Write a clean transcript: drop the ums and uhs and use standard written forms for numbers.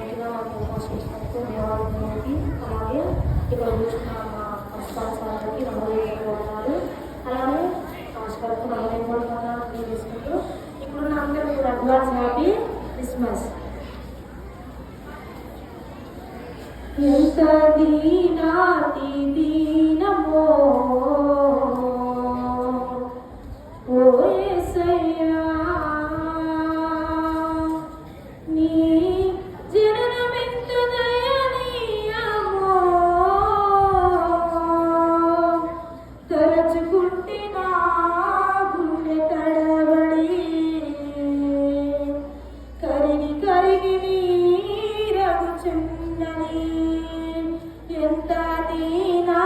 మంచిగా మనకు పోషించినందుకు దేవాలయానికి అలాగే ఇక్కడ కూర్చున్న మా కష్టాలకి నమ్మలేకపోతున్నారు. అలాగే నమస్కారం నమ్మలేకపోతున్నా తీసుకుంటూ ఇప్పుడున్న అందరూ కూడా అడ్వాన్స్ హ్యాపీ క్రిస్మస్. ఎంత దీనాతి దీనమో ఓ యేసయ్యా, నీ జననమెంత దయనీయమో, తలచుకుంటే నా గుండె తడబడి కరిగి కరిగి నీరగుచున్నది. ఎంత దీనా